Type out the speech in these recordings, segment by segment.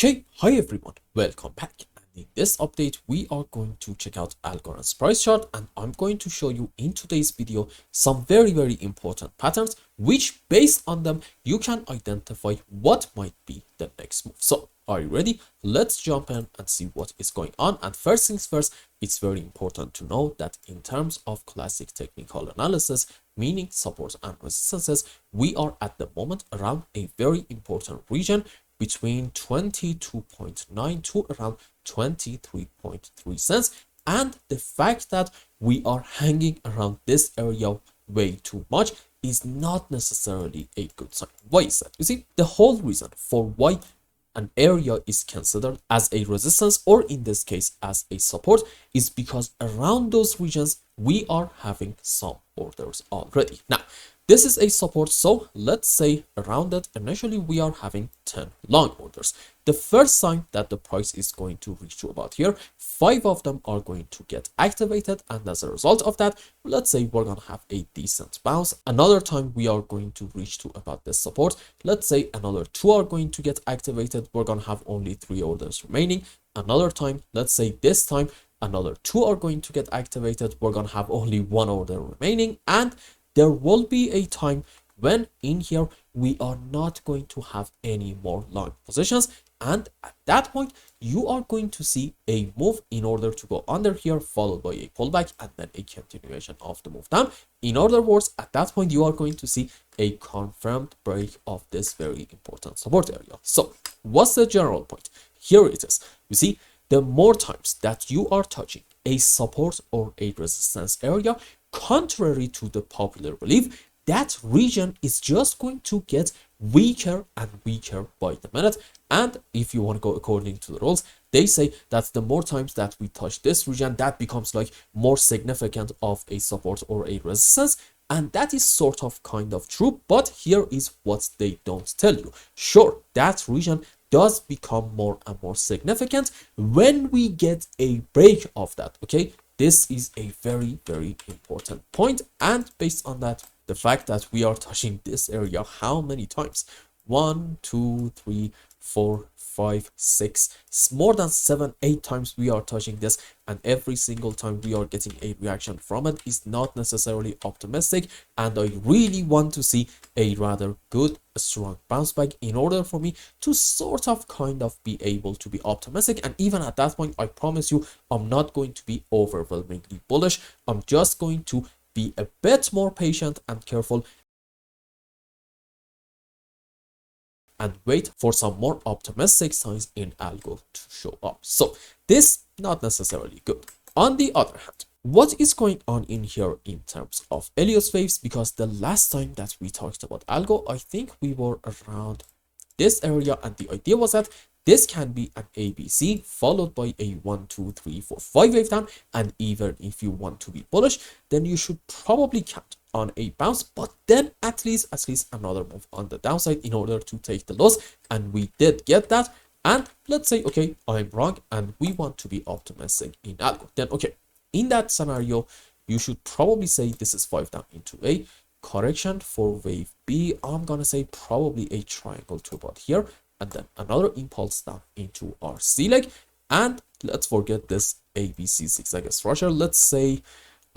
Okay, hi everyone, welcome back. And in this update, we are going to check out Algorand's price chart, and I'm going to show you in today's video some very important patterns, which based on them, you can identify what might be the next move. So are you ready? Let's jump in and see what is going on. And first things first, it's very important to know that in terms of classic technical analysis, meaning support and resistances, we are at the moment around a very important region between 22.9 to around 23.3 cents, and the fact that we are hanging around this area way too much is not necessarily a good sign. Why is that? You see, the whole reason for why an area is considered as a resistance, or in this case as a support, is because around those regions we are having some orders already. Now this is a support, so let's say around it initially we are having 10 long orders. The first sign that the price is going to reach to about here, 5 of them are going to get activated, and as a result of that, let's say we're gonna have a decent bounce. Another time we are going to reach to about this support, let's say another 2 are going to get activated, we're gonna have only 3 orders remaining. Another time, let's say this time another 2 are going to get activated, we're gonna have only 1 order remaining, and there will be a time when in here we are not going to have any more long positions, and at that point you are going to see a move in order to go under here, followed by a pullback and then a continuation of the move down. In other words, at that point you are going to see a confirmed break of this very important support area. So what's the general point? Here it is. You see, the more times that you are touching a support or a resistance area, contrary to the popular belief, that region is just going to get weaker and weaker by the minute. And if you want to go according to the rules, they say that the more times that we touch this region, that becomes like more significant of a support or a resistance. And that is sort of kind of true, but here is what they don't tell you. Sure, that region does become more and more significant when we get a break of that. Okay, this is a very important point, and based on that, the fact that we are touching this area how many times? 1, 2, 3, 4, 5, 6, more than 7, 8 times we are touching this, and every single time we are getting a reaction from it is not necessarily optimistic. And I really want to see a rather good strong bounce back in order for me to sort of kind of be able to be optimistic. And even at that point, I promise you, I'm not going to be overwhelmingly bullish. I'm just going to be a bit more patient and careful and wait for some more optimistic signs in algo to show up. So this not necessarily good. On the other hand, what is going on in here in terms of Elliott waves? Because the last time that we talked about algo, I think we were around this area, and the idea was that this can be an ABC followed by a 1, 2, 3, 4, 5 wave down, and even if you want to be bullish, then you should probably count on a bounce, but then at least another move on the downside in order to take the loss. And we did get that. And let's say, okay, I'm wrong and we want to be optimistic in algo, then okay, in that scenario you should probably say this is 5 down into a correction. For wave B, I'm gonna say probably a triangle to about here, and then another impulse down into our C leg. And let's forget this ABC zigzag structure. Let's say,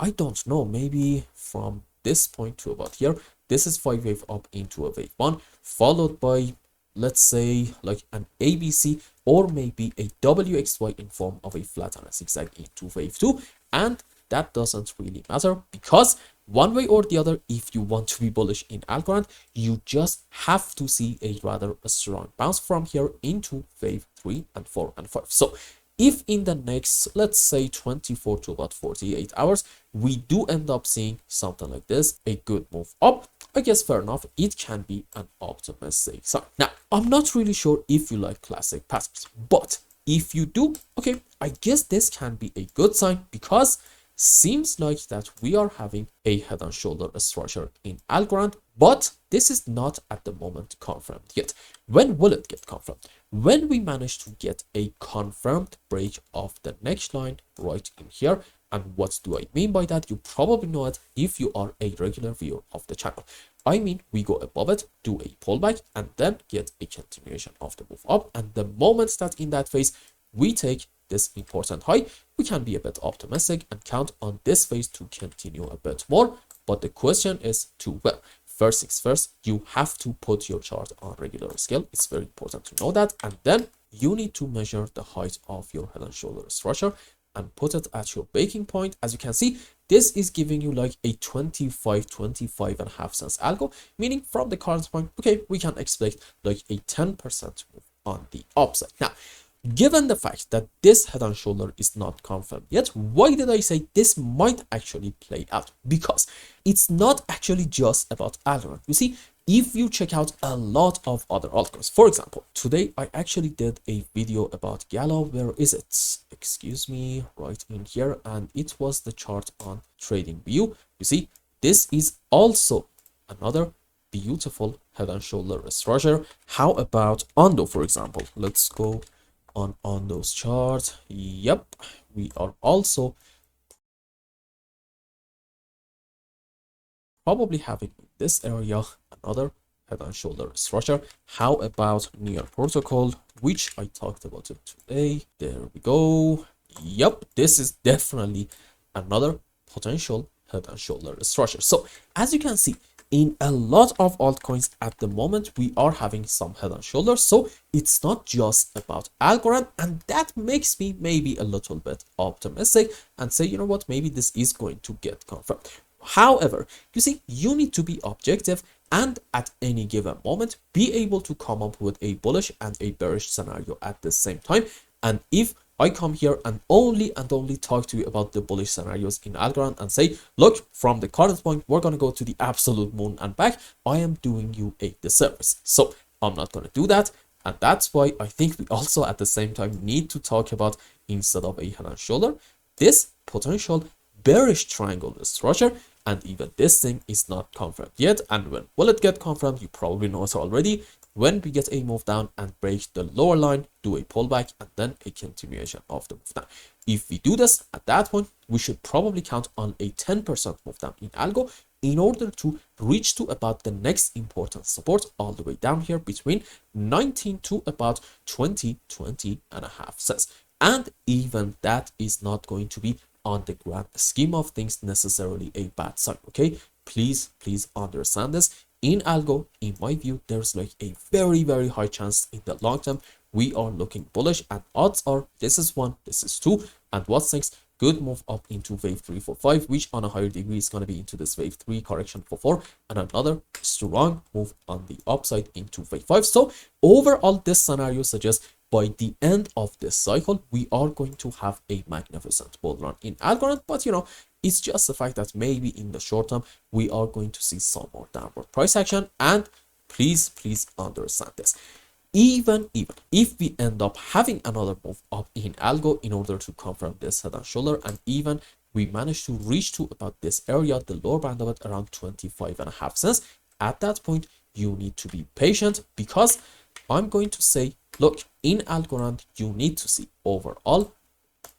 I don't know, maybe from this point to about here, this is 5 wave up into a wave 1, followed by, let's say, like an ABC or maybe a WXY in form of a flat and a zigzag into wave 2. And that doesn't really matter, because one way or the other, if you want to be bullish in Algorand, you just have to see a rather strong bounce from here into wave 3 and 4 and 5. So if in the next, let's say 24 to about 48 hours, we do end up seeing something like this, a good move up, I guess fair enough, it can be an optimistic sign. Now, I'm not really sure if you like classic patterns, but if you do, okay, I guess this can be a good sign, because seems like that we are having a head and shoulder structure in Algorand, but this is not at the moment confirmed yet. When will it get confirmed? When we manage to get a confirmed break of the next line right in here. And what do I mean by that? You probably know it if you are a regular viewer of the channel. I mean, we go above it, do a pullback, and then get a continuation of the move up. And the moment that in that phase, we take this important high, we can be a bit optimistic and count on this phase to continue a bit more. But the question is well, first things first, you have to put your chart on regular scale. It's very important to know that. And then you need to measure the height of your head and shoulder structure and put it at your breaking point. As you can see, this is giving you like a 25.5 cents algo, meaning from the current point, okay, we can expect like a 10% move on the upside. Now, given the fact that this head and shoulder is not confirmed yet, why did I say this might actually play out? Because it's not actually just about ALGORAND. You see, if you check out a lot of other altcoins, for example, today I actually did a video about Gala. Where is it? Excuse me, right in here. And it was the chart on TradingView. You see, this is also another beautiful head and shoulder structure. How about Ondo, for example? Let's go on those charts. Yep, we are also probably having in this area another head and shoulder structure. How about Near Protocol, which I talked about it today? There we go. Yep, this is definitely another potential head and shoulder structure. So as you can see, in a lot of altcoins at the moment, we are having some head and shoulders. So it's not just about Algorand, and that makes me maybe a little bit optimistic and say, you know what, maybe this is going to get confirmed. However, you see, you need to be objective and at any given moment be able to come up with a bullish and a bearish scenario at the same time. And if I come here and only talk to you about the bullish scenarios in Algorand and say, look, from the current point, we're going to go to the absolute moon and back, I am doing you a disservice. So I'm not going to do that. And that's why I think we also at the same time need to talk about, instead of a head and shoulder, this potential bearish triangle structure. And even this thing is not confirmed yet. And when will it get confirmed? You probably know it already. When we get a move down and break the lower line, do a pullback, and then a continuation of the move down. If we do this, at that point, we should probably count on a 10% move down in Algo in order to reach to about the next important support all the way down here between 19 to about 20.5 cents. And even that is not going to be on the grand scheme of things necessarily a bad sign. Okay, please understand this. In Algo, in my view, there's like a very high chance in the long term we are looking bullish, and odds are this is 1, this is 2, and what's next? Good move up into wave 3 for 5, which on a higher degree is going to be into this wave 3 correction for 4, and another strong move on the upside into wave 5. So overall, this scenario suggests by the end of this cycle, we are going to have a magnificent bull run in Algorand. But you know, it's just the fact that maybe in the short term, we are going to see some more downward price action. And please understand this. Even if we end up having another move up in Algo in order to confirm this head and shoulder, and even we manage to reach to about this area, the lower band of it around 25.5 cents, at that point, you need to be patient, because I'm going to say, look, in Algorand, you need to see overall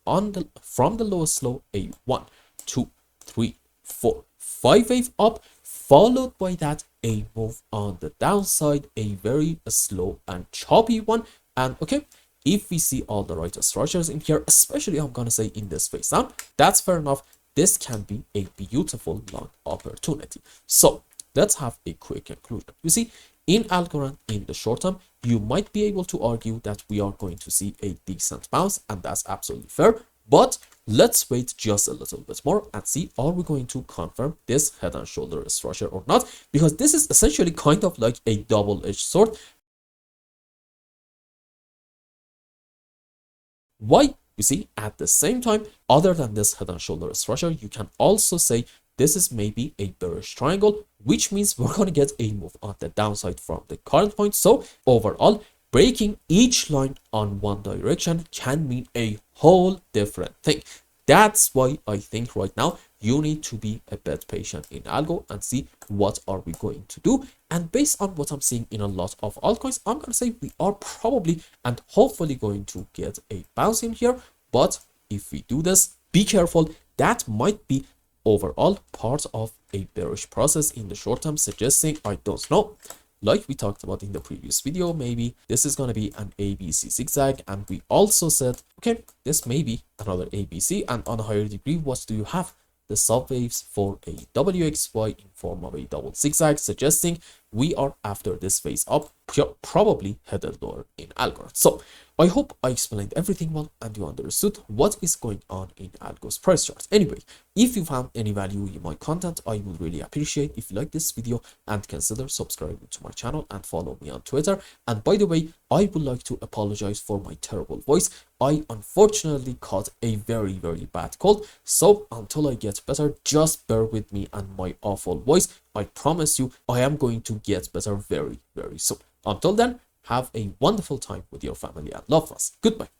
from the lowest low a 1, 2, 3, 4, 5 wave up, followed by that a move on the downside, a very slow and choppy one. And okay, if we see all the right structures in here, especially I'm gonna say in this phase down, that's fair enough. This can be a beautiful long opportunity. So let's have a quick conclusion. You see, in Algorand, in the short term, you might be able to argue that we are going to see a decent bounce, and that's absolutely fair. But let's wait just a little bit more and see, are we going to confirm this head and shoulder structure or not? Because this is essentially kind of like a double-edged sword. Why? You see, at the same time, other than this head and shoulder structure, you can also say this is maybe a bearish triangle, which means we're going to get a move on the downside from the current point. So overall, breaking each line on one direction can mean a whole different thing. That's why I think right now you need to be a bit patient in Algo and see what are we going to do. And based on what I'm seeing in a lot of altcoins, I'm going to say we are probably and hopefully going to get a bounce in here. But if we do this, be careful. That might be overall part of a bearish process in the short term, suggesting, I don't know, like we talked about in the previous video, maybe this is going to be an ABC zigzag. And we also said, okay, this may be another ABC. And on a higher degree, what do you have? The subwaves for a WXY in form of a double zigzag, suggesting we are after this phase up, probably headed lower in Algorand. So I hope I explained everything well and you understood what is going on in Algo's price chart. Anyway, if you found any value in my content, I would really appreciate if you like this video and consider subscribing to my channel and follow me on Twitter. And by the way, I would like to apologize for my terrible voice. I unfortunately caught a very bad cold, so until I get better, just bear with me and my awful voice. I promise you I am going to get better very soon. Until then, have a wonderful time with your family and loved ones. Goodbye.